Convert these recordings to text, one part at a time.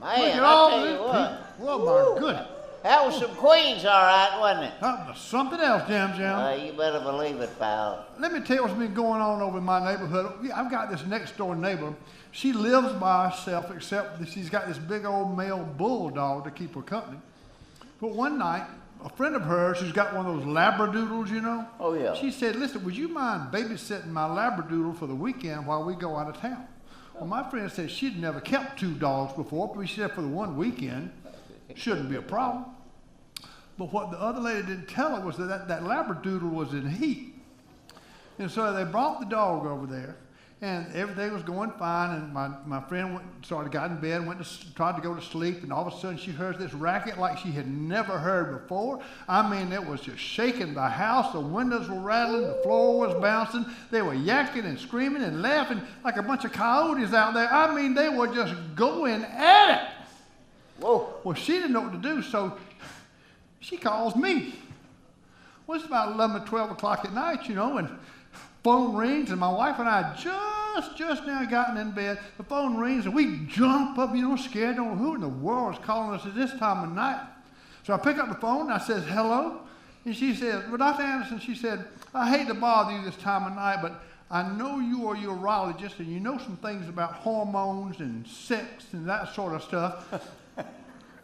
Man, I tell you what. Oh, my goodness. That was some Queens, all right, wasn't it? That was something else, Jim. You better believe it, pal. Let me tell you what's been going on over in my neighborhood. I've got this next door neighbor. She lives by herself, except that she's got this big old male bulldog to keep her company. But one night, a friend of hers who's got one of those labradoodles, you know? Oh, yeah. She said, listen, would you mind babysitting my labradoodle for the weekend while we go out of town? Well, my friend said she'd never kept 2 dogs before, but she said for the one weekend, shouldn't be a problem. But what the other lady didn't tell her was that labradoodle was in heat. And so they brought the dog over there, and everything was going fine, and my friend got in bed, tried to go to sleep, and all of a sudden she heard this racket like she had never heard before. I mean, it was just shaking the house, the windows were rattling, the floor was bouncing, they were yakking and screaming and laughing like a bunch of coyotes out there. I mean, they were just going at it. Whoa. Well, she didn't know what to do, so she calls me. Well, it's about 11 or 12 o'clock at night, you know, and phone rings, and my wife and I just now gotten in bed. The phone rings, and we jump up, you know, scared. Don't know who in the world is calling us at this time of night. So I pick up the phone, and I says, hello. And she says, well, Dr. Anderson, she said, I hate to bother you this time of night, but I know you are a urologist, and you know some things about hormones and sex and that sort of stuff.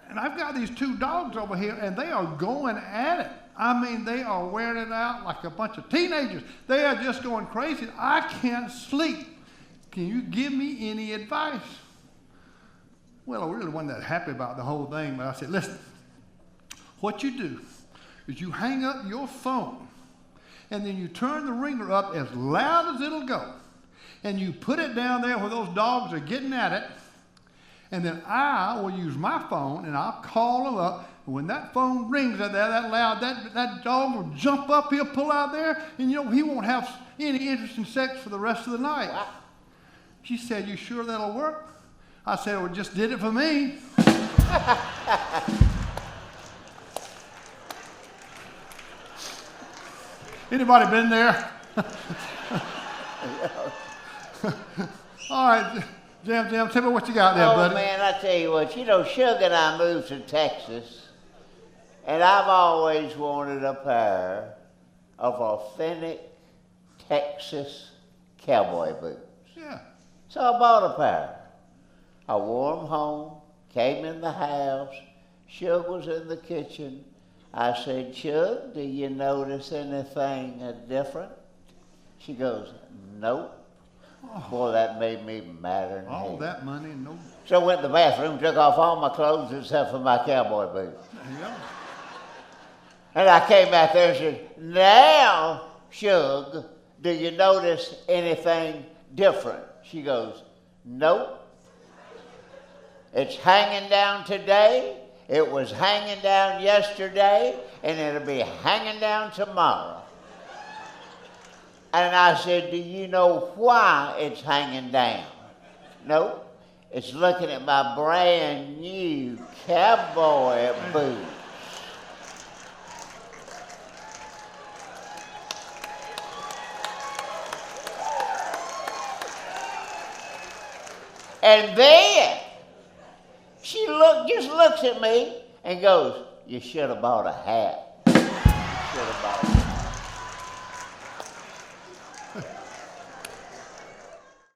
And I've got these 2 dogs over here, and they are going at it. I mean, they are wearing it out like a bunch of teenagers. They are just going crazy. I can't sleep. Can you give me any advice? Well, I really wasn't that happy about the whole thing, but I said, listen, what you do is you hang up your phone, and then you turn the ringer up as loud as it'll go, and you put it down there where those dogs are getting at it, and then I will use my phone, and I'll call them up. And when that phone rings out there that loud, that dog will jump up, he'll pull out there, and you know, he won't have any interest in sex for the rest of the night. Wow. She said, you sure that'll work? I said, well, just did it for me. Anybody been there? All right. Jim, tell me what you got there, buddy. Oh, man, I tell you what. You know, Suge and I moved to Texas, and I've always wanted a pair of authentic Texas cowboy boots. Yeah. So I bought a pair. I wore them home, came in the house. Suge was in the kitchen. I said, Suge, do you notice anything different? She goes, nope. Oh. Boy, that made me madder than All hell. that money and no... So I went to the bathroom, took off all my clothes except for my cowboy boots. Yeah. And I came out there and said, now, Suge, do you notice anything different? She goes, nope. It's hanging down today, it was hanging down yesterday, and it'll be hanging down tomorrow. And I said, do you know why it's hanging down? No, it's looking at my brand new cowboy boots. And then she just looks at me and goes, you should have bought a hat. You should have bought a hat.